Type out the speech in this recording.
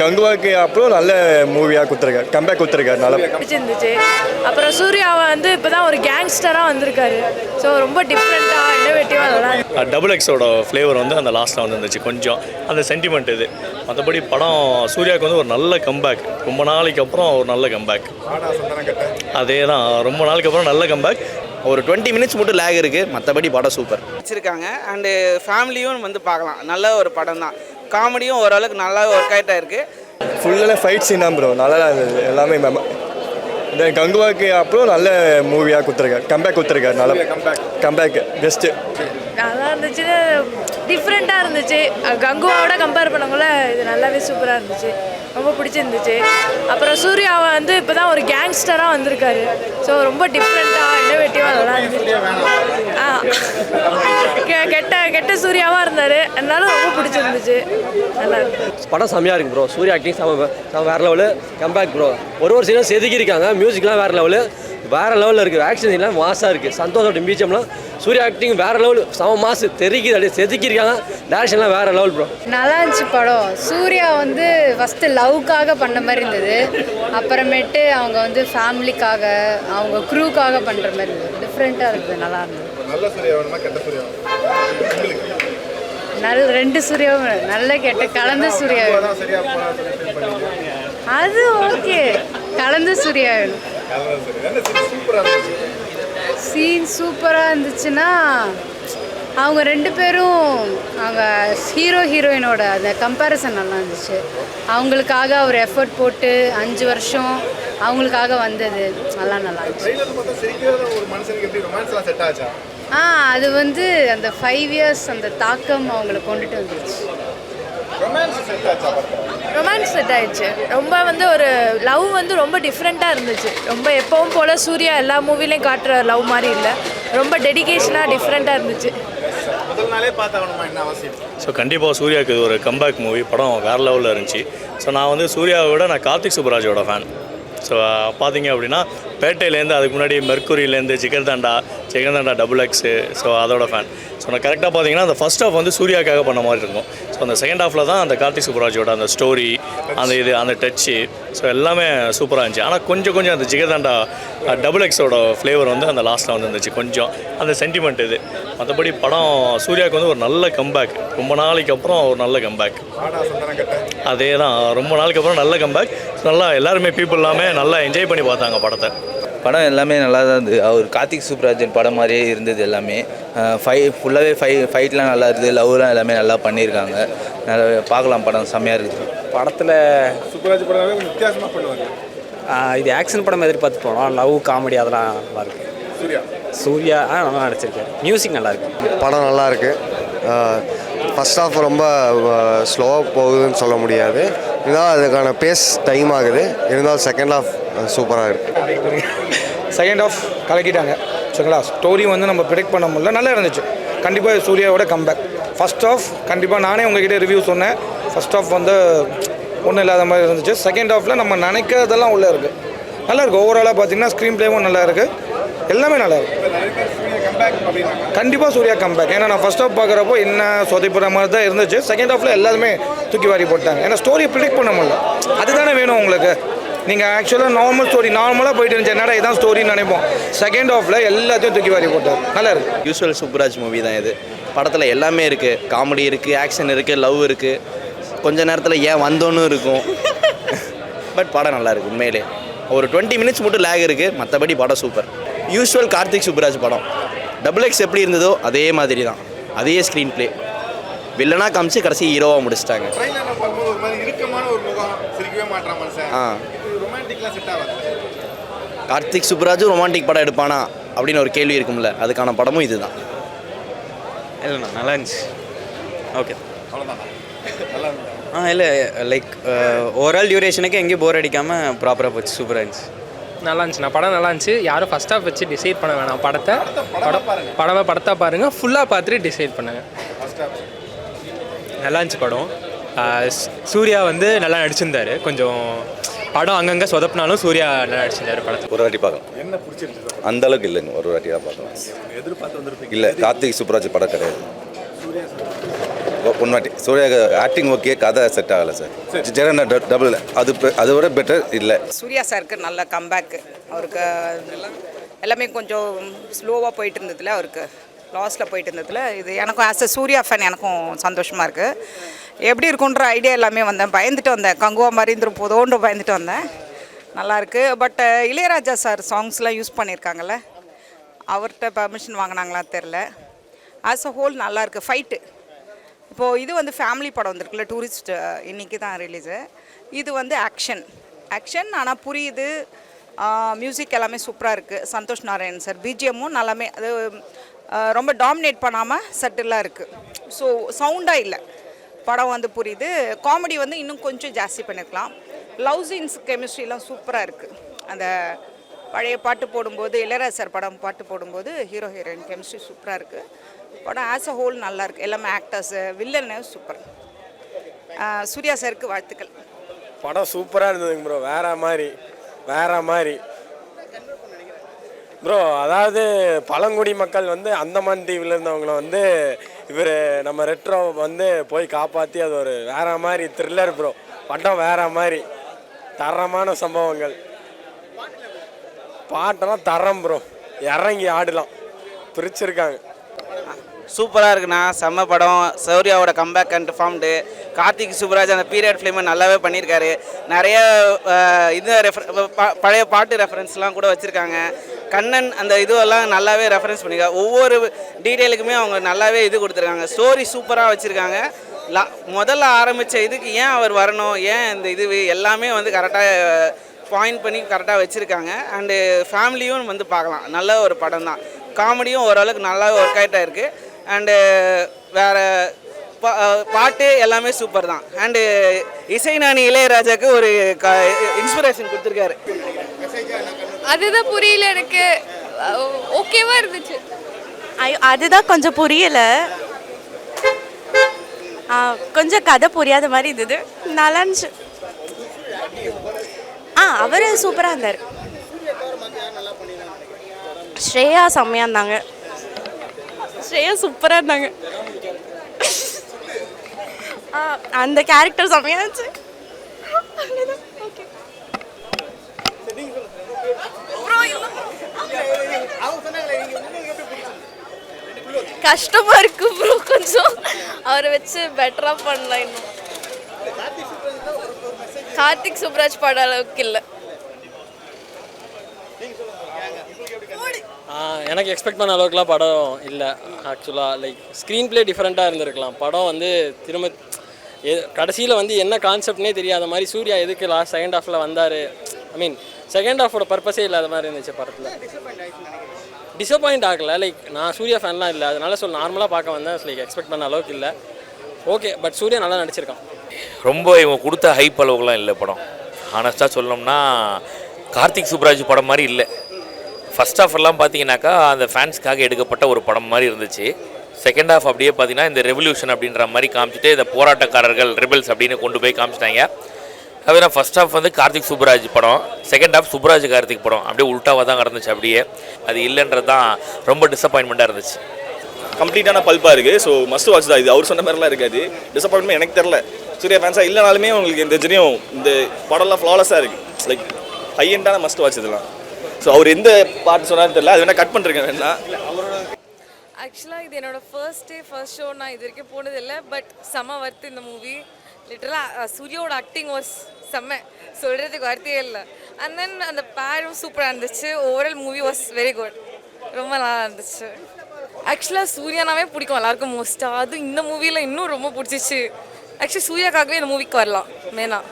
கங்குவாக்கு அப்புறம் நல்ல மூவியாக கொடுத்துருக்காரு, கம்பேக் கொடுத்துருக்காரு, நல்லா பிடிச்சிருந்துச்சு. அப்புறம் சூர்யாவை வந்து இப்போ தான் ஒரு கேங்ஸ்டராக வந்திருக்காரு. ஸோ ரொம்ப டிஃப்ரெண்ட்டாக இன்னோவேட்டிவாக நல்லா டபுள் எக்ஸோட ஃப்ளேவர் வந்து அந்த லாஸ்ட்டில் வந்து இருந்துச்சு கொஞ்சம் அந்த சென்டிமெண்ட் இது. மற்றபடி படம் சூர்யாவுக்கு வந்து ஒரு நல்ல கம்பேக், ரொம்ப நாளைக்கு அப்புறம் ஒரு நல்ல கம்பேக். அதே தான், ரொம்ப நாளைக்கு அப்புறம் நல்ல கம்பேக். ஒரு 20 மினிட்ஸ் மட்டும் லேக் இருக்குது, மற்றபடி படம் சூப்பர் வச்சுருக்காங்க. அண்டு ஃபேமிலியும் வந்து பார்க்கலாம், நல்ல ஒரு படம் தான். காமெடியும் ஓரளவுக்கு நல்லா ஒர்க் அவுட் ஆகிருக்கு. ஃபுல்லாக ஃபைட் சீன் தான் ப்ரோ, நல்லா இருந்தது எல்லாமே. இந்த கங்குவாக்கு அப்புறம் நல்ல மூவியாக கொடுத்துருக்காரு, கம்பேக் கொடுத்துருக்காரு, நல்லா கம்பேக் பெஸ்ட்டு. நல்லா இருந்துச்சு, டிஃப்ரெண்ட்டாக இருந்துச்சு. கங்குவாவோட கம்பேர் பண்ணக்குள்ள இது நல்லாவே சூப்பராக இருந்துச்சு, ரொம்ப பிடிச்சிருந்துச்சு. அப்புறம் சூர்யாவை வந்து இப்போ தான் ஒரு கேங்ஸ்டராக வந்திருக்காரு. ஸோ ரொம்ப டிஃப்ரெண்ட்டாக இன்னோவேட்டிவாக நல்லா இருந்துச்சு. கெட்ட சூர்யாவாக இருந்தார், அதனால ரொம்ப பிடிச்சிருந்துச்சு, நல்லா இருக்கு. படம் செம்மையாக இருக்குது ப்ரோ. சூர்யா ஆக்டிங் வேறு லெவலு, கம்பேக் ப்ரோ. ஒரு சீனும் செதுக்கியிருக்காங்க, மியூசிக்லாம் வேறு லெவலு, வேறு லெவலில் இருக்குது. ஆக்ஷன் எல்லாம் மாசாக இருக்குது. சந்தோஷம் பீச்சம்லாம் சூர்யா ஆக்டிங் வேறு லெவலு, செம மாசு தெரிக்குது, அப்படியே செதுக்கியிருக்காங்க. டேரக்ஷன்லாம் வேறு லெவல் ப்ரோ. நல்லா இருந்துச்சு படம். சூர்யா வந்து ஃபஸ்ட்டு லவ்க்காக பண்ண மாதிரி இருந்தது, அப்புறமேட்டு அவங்க வந்து ஃபேமிலிக்காக அவங்க க்ரூக்காக பண்ணுற மாதிரி இருந்தது. டிஃப்ரெண்ட்டாக இருக்குது, நல்லா இருந்தது. ரெண்டு சூர்யாவும் நல்ல கெட்ட கலந்த சூர்யா அது ஓகே, கலந்த சூர்யா சீன் சூப்பராக இருந்துச்சுன்னா அவங்க ரெண்டு பேரும் அவங்க ஹீரோயினோட அந்த கம்பேரிசன் நல்லா இருந்துச்சு. அவங்களுக்காக அவர் எஃபர்ட் போட்டு 5 வருஷம் அவங்களுக்காக வந்தது நல்லா இருந்துச்சு. அது வந்து அந்த 5 இயர்ஸ் அந்த தாக்கம் அவங்களை கொண்டுட்டு வந்துருச்சு. ரொமான்ஸ் செட் ஆயிடுச்சு. ரொம்ப வந்து ஒரு லவ் வந்து ரொம்ப டிஃப்ரெண்ட்டாக இருந்துச்சு. ரொம்ப எப்பவும் போல் சூர்யா எல்லா மூவிலையும் காட்டுற லவ் மாதிரி இல்லை, ரொம்ப டெடிகேஷனாக டிஃப்ரெண்ட்டாக இருந்துச்சு. ஸோ கண்டிப்பாக சூர்யாவுக்கு இது ஒரு கம்பேக் மூவி. படம் வேறு லெவலில் இருந்துச்சு. ஸோ நான் வந்து சூர்யாவை விட நான் கார்த்திக் சுப்புராஜோட ஃபேன். ஸோ பார்த்தீங்க அப்படின்னா பேட்டையிலேருந்து அதுக்கு முன்னாடி மெர்க்குரியிலேருந்து சிகர்தாண்டா டபுள் எக்ஸு, ஸோ அதோட ஃபேன். ஸோ நான் கரெக்டாக பார்த்தீங்கன்னா அந்த ஃபஸ்ட் ஹாஃப் வந்து சூர்யாக்காக பண்ண மாதிரி இருக்கும். ஸோ அந்த செகண்ட் ஹாஃபில் தான் அந்த கார்த்திக் சுப்புராஜோட அந்த ஸ்டோரி, அந்த டச்சு, ஸோ எல்லாமே சூப்பராக இருந்துச்சு. ஆனால் கொஞ்சம் அந்த சிகர்தாண்டா டபுள் எக்ஸோட ஃப்ளேவர் வந்து அந்த லாஸ்ட்டில் வந்து இருந்துச்சு கொஞ்சம் அந்த சென்டிமெண்ட் இது. மற்றபடி படம் சூர்யாவுக்கு வந்து ஒரு நல்ல கம்பேக், ரொம்ப நாளைக்கு அப்புறம் ஒரு நல்ல கம்பேக். அதே தான், ரொம்ப நாளைக்கு அப்புறம் நல்ல கம்பேக். நல்லா எல்லாருமே பீப்புள் எல்லாமே நல்லா என்ஜாய் பண்ணி பார்த்தாங்க படத்தை. படம் எல்லாமே நல்லா தான் இருந்தது. அவர் கார்த்திக் சுப்ராஜன் படம் மாதிரியே இருந்தது எல்லாமே. ஃபுல்லாகவே ஃபைட்லாம் நல்லா இருக்குது, லவ்லாம் எல்லாமே நல்லா பண்ணியிருக்காங்க. நல்லா பார்க்கலாம், படம் செம்மையாக இருக்குது. படத்தில் சுப்ராஜ் படமே கொஞ்சம் வித்தியாசமாக பண்ணுவாங்க. இது ஆக்ஷன் படம் எதிர்பார்த்து போனோம், லவ் காமெடி அதெல்லாம் நல்லா இருக்குது. சூர்யா நல்லா நடிச்சிருக்காரு, மியூசிக் நல்லா இருக்குது. படம் நல்லா இருக்குது. ஃபஸ்ட் ஹாஃப் ரொம்ப ஸ்லோவாக போகுதுன்னு சொல்ல முடியாது, இருந்தாலும் அதுக்கான பேஸ் டைம் ஆகுது. இருந்தாலும் செகண்ட் ஹாஃப் சூப்பராக இருக்குது. செகண்ட் ஆஃப் கலக்கிட்டாங்க சரிங்களா. ஸ்டோரி வந்து நம்ம ப்ரிடிக்ட் பண்ண முடியல, நல்லா இருந்துச்சு. கண்டிப்பாக சூர்யாவோட கம்பேக். ஃபஸ்ட் ஆஃப் கண்டிப்பாக நானே உங்ககிட்ட ரிவ்யூ சொன்னேன், ஃபஸ்ட் ஆஃப் வந்து ஒன்றும் இல்லாத மாதிரி இருந்துச்சு. செகண்ட் ஆஃபில் நம்ம நினைக்கிறதெல்லாம் உள்ளே இருக்குது, நல்லா இருக்குது. ஓவராலாக பார்த்தீங்கன்னா ஸ்க்ரீன் ப்ளேவும் நல்லா இருக்குது, எல்லாமே நல்லா இருக்குது. கண்டிப்பாக சூர்யா கம்பேக். ஏன்னா நான் ஃபஸ்ட் ஆஃப் பார்க்குறப்போ என்ன சொதைப்புற மாதிரி தான் இருந்துச்சு. செகண்ட் ஆஃபில் எல்லாருமே தூக்கி வாரி போட்டாங்க. ஏன்னா ஸ்டோரியை ப்ரிடிக்ட் பண்ண முடியல, அதுதானே வேணும் உங்களுக்கு. நீங்கள் ஆக்சுவலாக நார்மல் ஸ்டோரி நார்மலாக போயிட்டு இருந்துச்சு, என்னடா இதான் ஸ்டோரின்னு நினைப்போம். செகண்ட் ஆஃபில் எல்லாத்தையும் தூக்கி வாரி போட்டார், நல்லா இருக்குது. யூஸ்வல் சூப்பராஜ் மூவி தான் இது. படத்தில் எல்லாமே இருக்குது, காமெடி இருக்குது, ஆக்ஷன் இருக்குது, லவ் இருக்குது, கொஞ்ச நேரத்தில் ஏன் வந்தோன்னு இருக்கும். பட் படம் நல்லா இருக்குது உண்மையிலே. ஒரு 20 மினிட்ஸ் மட்டும் லேக் இருக்குது, மற்றபடி படம் சூப்பர். யூஸ்வல் கார்த்திக் சுப்புராஜ் படம். டபுள் எக்ஸ் எப்படி இருந்ததோ அதே மாதிரி தான், அதே ஸ்க்ரீன் ப்ளே. வில்லனாக காமிச்சு கடைசி ஹீரோவாக முடிச்சிட்டாங்க. கார்த்திக் சுப்புராஜும் ரொமான்டிக் படம் எடுப்பானா அப்படின்னு ஒரு கேள்வி இருக்கும்ல, அதுக்கான படமும் இது தான். இல்லைண்ணா நல்லா இருந்துச்சு, ஓகே இல்லை லைக் ஓவரால் டியூரேஷனுக்கு எங்கேயும் போர் அடிக்காமல் ப்ராப்பராக போச்சு, சூப்பராக இருந்துச்சு. நல்லா இருந்துச்சுண்ணா, படம் நல்லா இருந்துச்சு. யாரும் ஃபஸ்ட் ஹாஃப் வச்சு டிசைட் பண்ண வேணாம். படத்தை பாருங்கள், ஃபுல்லாக பார்த்துட்டு டிசைட் பண்ணுங்கள். நல்லா இருந்துச்சு படம். சூர்யா வந்து நல்லா நடிச்சிருந்தார். கொஞ்சம் படம் அங்கங்கே சொதப்பினாலும் சூர்யா நல்லா நடிச்சிருந்தார் படத்தை. ஒரு வாட்டி பார்க்கலாம். என்ன பிடிச்சிருக்கு? அந்த அளவுக்கு இல்லைங்க, ஒரு வாட்டி தான் பார்க்கலாம். எதிர்பார்த்து வந்துருப்பீங்க? இல்லை, கார்த்திக் சுப்புராஜ் படம் கிடையாது. ஒன் வாட்டி சூர்யா ஆக்டிங் ஓகே, கதை செட் ஆகலை சார். ஜெகன் டபுள் அதை விட பெட்டர் இல்லை. சூர்யா சாருக்கு நல்ல கம்பேக்கு. அவருக்கு எல்லாமே கொஞ்சம் ஸ்லோவாக போயிட்டு இருந்ததில், அவருக்கு லாஸ்ட்டில் போயிட்டு இருந்ததில் இது எனக்கும் ஆஸ் அ சூர்யா ஃபேன் எனக்கும் சந்தோஷமாக இருக்குது. எப்படி இருக்குன்ற ஐடியா எல்லாமே வந்தேன், பயந்துட்டு வந்தேன், கங்குவா மாதிரி இருந்துரும் போதோன்ற பயந்துட்டு வந்தேன். நல்லாயிருக்கு. பட் இளையராஜா சார் சாங்ஸ்லாம் யூஸ் பண்ணியிருக்காங்கல்ல, அவர்கிட்ட பர்மிஷன் வாங்கினாங்களா தெரில. ஆஸ் அ ஹோல் நல்லாயிருக்கு. ஃபைட்டு இப்போது இது வந்து ஃபேமிலி படம் வந்திருக்குல்ல, டூரிஸ்ட் இன்றைக்கி தான் ரிலீஸு. இது வந்து ஆக்ஷன் ஆனால் புரியுது. மியூசிக் எல்லாமே சூப்பராக இருக்குது. சந்தோஷ் நாராயண் சார் பிஜிஎம்மும் நல்லாமே அது ரொம்ப டாமினேட் பண்ணாமல் சட்டிலாக இருக்குது. ஸோ சவுண்டாக இல்லை, படம் வந்து புரியுது. காமெடி வந்து இன்னும் கொஞ்சம் ஜாஸ்தி பண்ணியிருக்கலாம். லவ் சீன்ஸ் கெமிஸ்ட்ரிலாம் சூப்பராக இருக்குது. அந்த பழைய பாட்டு போடும்போது, இளையராஜா சார் படம் பாட்டு போடும்போது ஹீரோ ஹீரோயின் கெமிஸ்ட்ரி சூப்பராக இருக்குது. படம் ஆஸ் அ ஹோல் நல்லாயிருக்கு. எல்லாமே ஆக்டர்ஸு, வில்லன்னு சூப்பர். சூர்யா சாருக்கு வாழ்த்துக்கள். படம் சூப்பராக இருந்ததுங்க ப்ரோ. வேற மாதிரி ப்ரோ. அதாவது பழங்குடி மக்கள் வந்து அந்தமான் தீவில் இருந்தவங்கள வந்து இவர் நம்ம ரெட்ரோ வந்து போய் காப்பாற்றி அது ஒரு வேற மாதிரி த்ரில்லர் ப்ரோ. படம் வேற மாதிரி தரமான சம்பவங்கள். பாட்டெல்லாம் தரம் ப்ரோ, இறங்கி ஆடலாம், பிரிச்சிருக்காங்க. சூப்பராக இருக்குண்ணா, செம்ம படம். சூர்யாவோட கம்பேக் கன்ஃபார்ம்டு. கார்த்திக் சுப்ராஜ் அந்த பீரியட் ஃபிலிமை நல்லாவே பண்ணியிருக்காரு. நிறைய இது பழைய பாட்டு ரெஃபரன்ஸ்லாம் கூட வச்சுருக்காங்க. கண்ணன் அந்த இதுவெல்லாம் நல்லாவே ரெஃபரன்ஸ் பண்ணியிருக்காங்க. ஒவ்வொரு டீட்டெயிலுக்குமே அவங்க நல்லாவே இது கொடுத்துருக்காங்க. ஸ்டோரி சூப்பராக வச்சுருக்காங்க. முதல்ல ஆரம்பித்த இதுக்கு ஏன் அவர் வரணும், ஏன் இந்த இது எல்லாமே வந்து கரெக்டாக பாயிண்ட் பண்ணி கரெக்டாக வச்சுருக்காங்க. அண்டு ஃபேமிலியும் வந்து பார்க்கலாம். நல்ல ஒரு படம் தான். காமெடியும் ஓரளவுக்கு நல்லா ஒர்க் அவுட் ஆகிருக்கு. அண்டு வேறு பாட்டு எல்லாமே சூப்பர் தான். அண்டு இசைஞானி இளையராஜாவுக்கு ஒரு இன்ஸ்பிரேஷன் கொடுத்துருக்காரு. அதுதான் புரியல எனக்கு. ஓகேவா இருந்துச்சு. அதுதான் கொஞ்சம் புரியலை, கொஞ்சம் கதை புரியாத மாதிரி இருந்தது. நல்லா இருந்துச்சு. அவர் சூப்பராக இருந்தார். ஸ்ரேயா செம்மையாக இருந்தாங்க. ஸ்ரேயா சூப்பராக இருந்தாங்க. அந்த கேரக்டர் செம்மையாக இருந்துச்சு. கஷ்டமாக இருக்கு ப்ரோ, கொஞ்சம் அவரை வச்சு பெட்டராக பண்ணலாம். இன்னும் கார்த்திக் சுப்ராஜ் பட அளவுக்கு இல்லை. எனக்கு எக்ஸ்பெக்ட் பண்ண அளவுக்குலாம் படம் இல்லை ஆக்சுவலாக. லைக் ஸ்க்ரீன் ப்ளே டிஃப்ரெண்ட்டாக இருந்திருக்கலாம். படம் வந்து திரும்ப கடைசியில் வந்து என்ன கான்செப்ட்னே தெரியாத மாதிரி சூர்யா எதுக்கு லாஸ்ட் செகண்ட் ஹாஃபில் வந்தார். ஐ மீன் செகண்ட் ஹாஃபோட பர்பஸே இல்லாத மாதிரி இருந்துச்சு படத்தில். டிசப்பாயிண்ட் ஆகலை. லைக் நான் சூர்யா ஃபேன்லாம் இல்லை, அதனால நார்மலாக பார்க்க வந்தேன். லைக் எக்ஸ்பெக்ட் பண்ண அளவுக்கு இல்லை. ஓகே, பட் சூர்யா நல்லா நடிச்சிருக்கான். ரொம்ப இவங்க கொடுத்த ஹைப் அளவுக்குலாம் இல்லை படம். ஆனஸ்ட்டாக சொல்லணும்னா கார்த்திக் சுப்ராஜ் படம் மாதிரி இல்லை. ஃபஸ்ட் ஹாஃப் எல்லாம் பார்த்தீங்கன்னாக்கா அந்த ஃபேன்ஸ்க்காக எடுக்கப்பட்ட ஒரு படம் மாதிரி இருந்துச்சு. செகண்ட் ஹாஃப் அப்படியே பார்த்தீங்கன்னா இந்த ரெவல்யூஷன் அப்படின்ற மாதிரி காமிச்சிட்டு இந்த போராட்டக்காரர்கள் ரிபல்ஸ் அப்படின்னு கொண்டு போய் காமிச்சிட்டாங்க. அதுனா ஃபஸ்ட் ஹாஃப் வந்து கார்த்திக் சுப்ராஜ் படம், செகண்ட் ஹாஃப் சுப்ராஜ் கார்த்திக் படம் அப்படியே உல்ட்டாவாக தான் நடந்துச்சு. அப்படியே அது இல்லைன்றது தான் ரொம்ப டிசப்பாயின்மெண்ட்டாக இருந்துச்சு. கம்ப்ளீட்டான பல்பாக இருக்குது. ஸோ மஸ்ட் வாட்ச் தான். இது அவர் சொன்ன மாதிரிலாம் இருக்காது. டிசப்பாயின்மெண்ட் எனக்கு தெரில. சூர்யா ஃபேன்ஸாக இல்லைனாலுமே உங்களுக்கு இந்த ஜெனியும் இந்த படம்லாம் ஃப்ளாலஸாக இருக்குது. லைக் ஹை எண்டான மஸ்ட் வாட்ச் இதெல்லாம். ஸோ அவர் எந்த பாட்டு சொன்னாலும் தெரியல, அது வேணால் கட் பண்ணிருக்கேன் வேணா. ஆக்சுவலாக இது என்னோடய ஃபர்ஸ்ட் ஷோ. நான் இது வரைக்கும் போனதில்லை. பட் செம்ம வர்த்து இந்த மூவி. லிட்டரலாக சூர்யாவோட ஆக்டிங் வாஸ் செம்ம, சொல்கிறதுக்கு வார்த்தையே இல்லை. அண்ட் தென் அந்த பேரும் சூப்பராக இருந்துச்சு. Overall movie was very good. ரொம்ப நல்லா இருந்துச்சு. ஆக்சுவலாக சூர்யானாவே பிடிக்கும் எல்லாருக்கும் மோஸ்ட்டாக. அது இந்த மூவியில் இன்னும் ரொம்ப பிடிச்சிச்சு. ஆக்சுவலி சூர்யாக்காகவே இந்த மூவிக்கு வரலாம் மெயினாக.